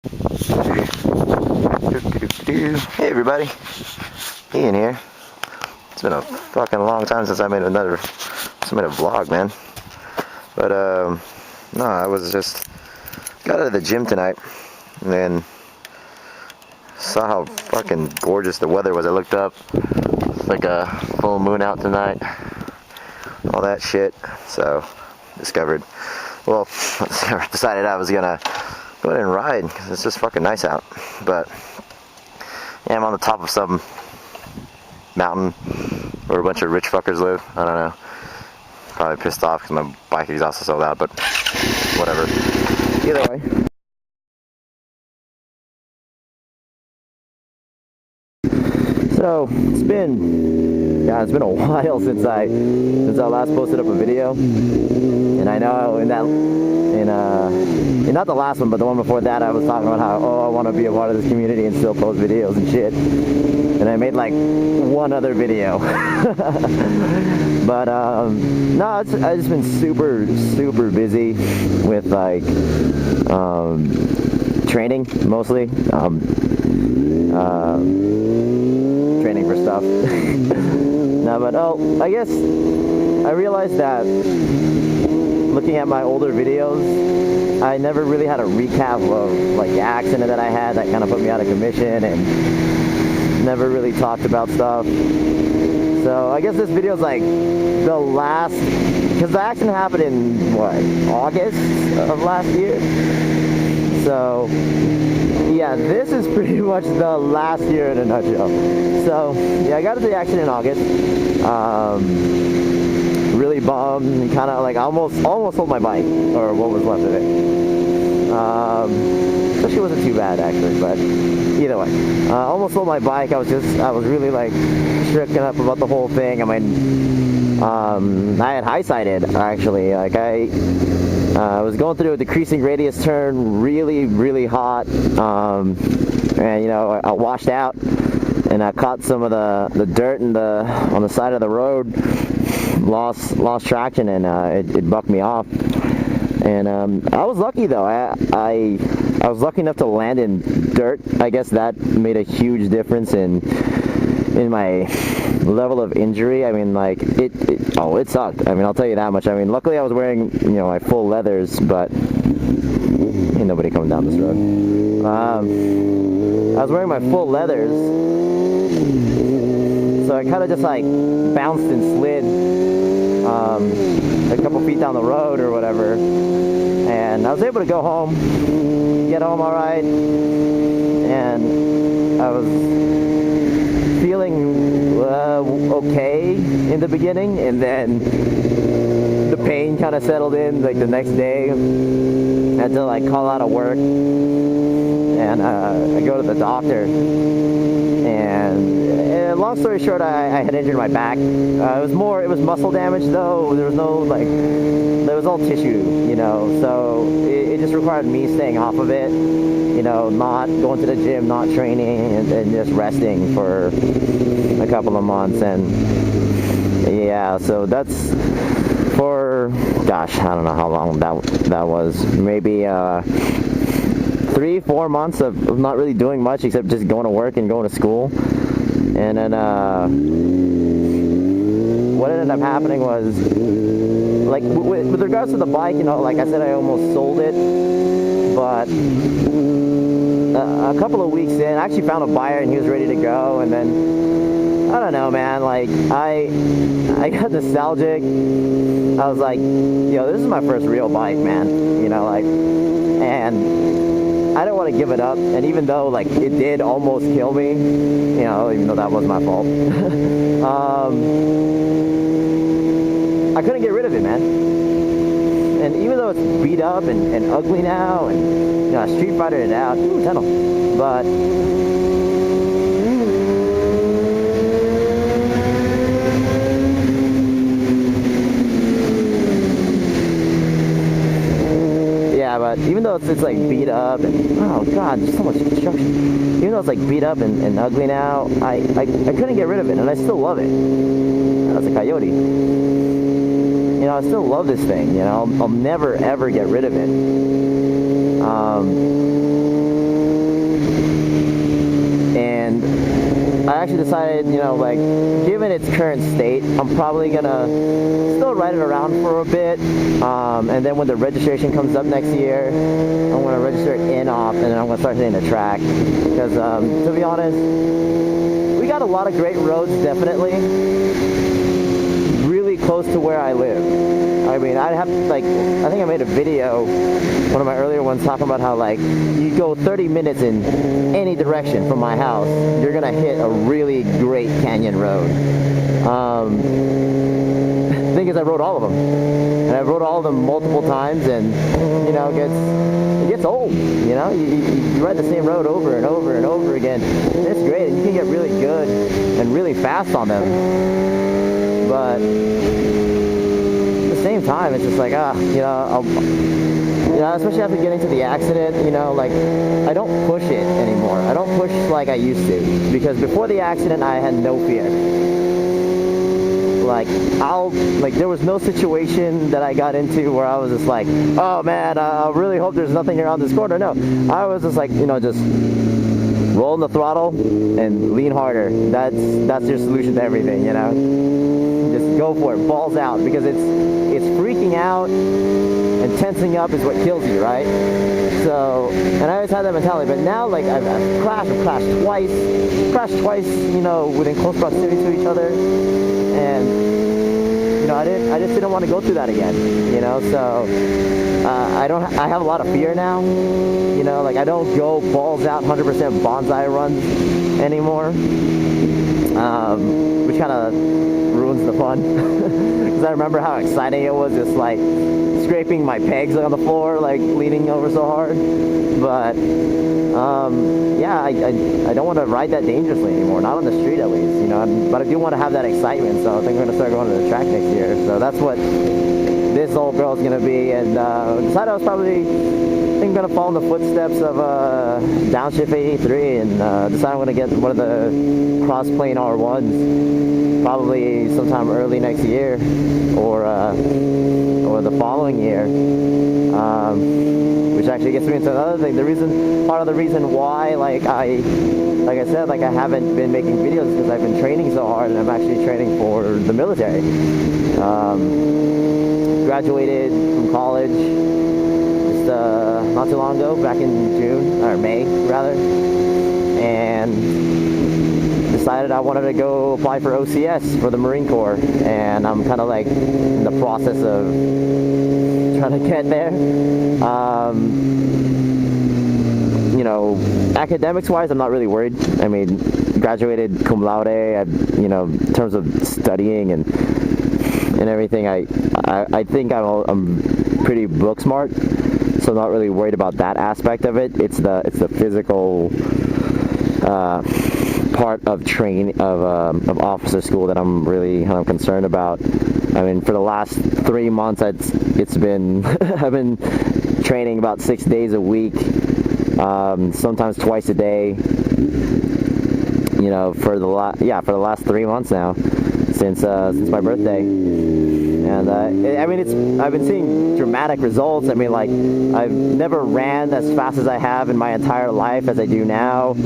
Hey everybody, Ian here. It's been a fucking long time since I made a vlog, man. But no, I was just got out of the gym tonight, and then saw how fucking gorgeous the weather was. I looked up, it's like a full moon out tonight, all that shit. So decided I was gonna go ahead and ride because it's just fucking nice out. But yeah, I'm on the top of some mountain where a bunch of rich fuckers live. I don't know. Probably pissed off because my bike exhaust is so loud, but whatever. Either way. So it's been a while since I last posted up a video, and I know not the last one, but the one before that, I was talking about how I want to be a part of this community and still post videos and shit. And I made like one other video, but no, I've just been super busy with like training mostly. Training for stuff. No, but I guess I realized that looking at my older videos, I never really had a recap of like the accident that I had that kind of put me out of commission, and never really talked about stuff. So I guess this video is like the last, because the accident happened in August of last year. So yeah, this is pretty much the last year in a nutshell. So yeah, I got into the accident in August. Really bummed, kind of like almost sold my bike, or what was left of it. Actually wasn't too bad actually, but either way, almost sold my bike. I was really like stricken up about the whole thing. I mean, I had high-sided actually. Like I was going through a decreasing radius turn, really hot, and you know, I washed out, and I caught some of the dirt on the side of the road, lost traction, and it bucked me off. And I was lucky though. I was lucky enough to land in dirt. I guess that made a huge difference in my level of injury. I mean, like it sucked. I mean, I'll tell you that much. I mean, luckily I was wearing, you know, my full leathers, but ain't nobody coming down this road. I was wearing my full leathers, so I kind of just like bounced and slid a couple feet down the road or whatever, and I was able to get home all right, and I was feeling okay in the beginning, and then the pain kind of settled in like the next day. I had to like call out of work, and I go to the doctor, and long story short, I had injured my back. It was muscle damage though. There was all tissue, you know, so it just required me staying off of it, you know, not going to the gym, not training, and just resting for a couple of months. And yeah, so that's for, gosh, I don't know how long that was, maybe 3-4 months of not really doing much except just going to work and going to school. And then what ended up happening was, like with regards to the bike, you know, like I said, I almost sold it, but a couple of weeks in, I actually found a buyer and he was ready to go. And then I don't know, man, like I got nostalgic. I was like, yo, this is my first real bike, man, you know, like, and I don't want to give it up. And even though like it did almost kill me, you know, even though that was my fault, I couldn't get rid of it, man. And even though it's beat up and ugly now, and you know, I Street Fightered it out, tunnel, but but even though it's like beat up and, oh god, there's so much construction. Even though it's like beat up and ugly now, I couldn't get rid of it, and I still love it. That's a coyote. You know, I still love this thing, you know, I'll never ever get rid of it. I actually decided, you know, like, given its current state, I'm probably gonna still ride it around for a bit, and then when the registration comes up next year, I'm gonna register it off, and then I'm gonna start hitting the track. Because to be honest, we got a lot of great roads, definitely, really close to where I live. I mean, I think I made a video, one of my earlier ones, talking about how, like, you go 30 minutes in any direction from my house, you're gonna hit a really great canyon road. The thing is, I rode all of them, and I rode all of them multiple times, and, you know, it gets old, you know? You ride the same road over and over and over again, and it's great, and you can get really good and really fast on them, but at the same time, it's just like, you know, especially after getting to the accident, you know, like, I don't push it anymore. I don't push like I used to, because before the accident, I had no fear. Like, there was no situation that I got into where I was just like, oh man, I really hope there's nothing around this corner. No, I was just like, you know, just roll in the throttle and lean harder. That's your solution to everything, you know? Just go for it, balls out, because it's freaking out and tensing up is what kills you, right? So, and I always had that mentality, but now, like, I've crashed twice, you know, within close proximity to each other, and, you know, I just didn't want to go through that again, you know, so, I have a lot of fear now, you know, like, I don't go balls out 100% bonsai runs anymore, which kind of ruins the fun, because I remember how exciting it was, just, like, scraping my pegs on the floor, like, leaning over so hard, but, yeah, I don't want to ride that dangerously anymore, not on the street at least, you know, but I do want to have that excitement, so I think I'm going to start going to the track next year, so that's what this old girl's going to be, and decided I was probably, I think, going to follow in the footsteps of Downshift 83, and decided I'm going to get one of the cross-plane R1s, probably sometime early next year, or the following year, which actually gets me into another thing. Part of the reason why, like I said, like, I haven't been making videos is because I've been training so hard, and I'm actually training for the military. Graduated from college just not too long ago, back in June, or May rather, and decided I wanted to go apply for OCS for the Marine Corps, and I'm kind of like in the process of trying to get there. You know, academics wise, I'm not really worried. I mean, graduated cum laude, you know, in terms of studying and everything, I think I'm pretty book smart, so I'm not really worried about that aspect of it. It's the physical part of of officer school that I'm really kind of concerned about. I mean, for the last 3 months, it's been I've been training about 6 days a week, sometimes twice a day. You know, for the last 3 months now, since my birthday. And I mean, I've been seeing dramatic results. I mean, like, I've never ran as fast as I have in my entire life as I do now.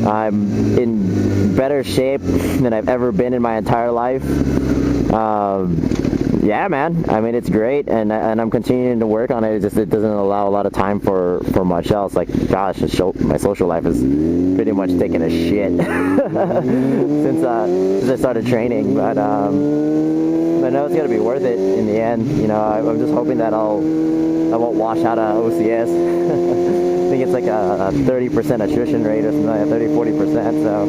I'm in better shape than I've ever been in my entire life. Yeah, man. I mean, it's great, and I'm continuing to work on it. It doesn't allow a lot of time for much else. Like, gosh, my social life is pretty much taking a shit since I started training. But I know it's gonna be worth it in the end. You know, I'm just hoping that I won't wash out of OCS. I think it's like a 30% attrition rate or something, like 30-40%. So,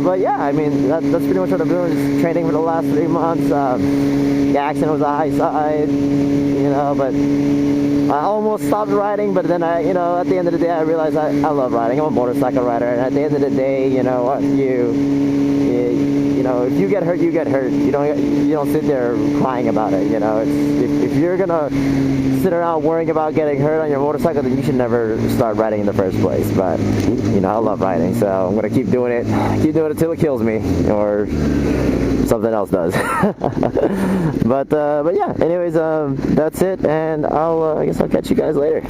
but yeah, I mean, that's pretty much what I'm doing. Just training for the last 3 months. The accident was a high side, you know, but I almost stopped riding. But then at the end of the day, I realized I love riding. I'm a motorcycle rider, and at the end of the day, you know what, you know, if you get hurt, you get hurt. You don't sit there crying about it. You know, if you're gonna sit around worrying about getting hurt on your motorcycle, then you should never start riding in the first place. But you know, I love riding, so I'm gonna keep doing it till it kills me, or something else does. but yeah. Anyways, that's it, and I guess I'll catch you guys later.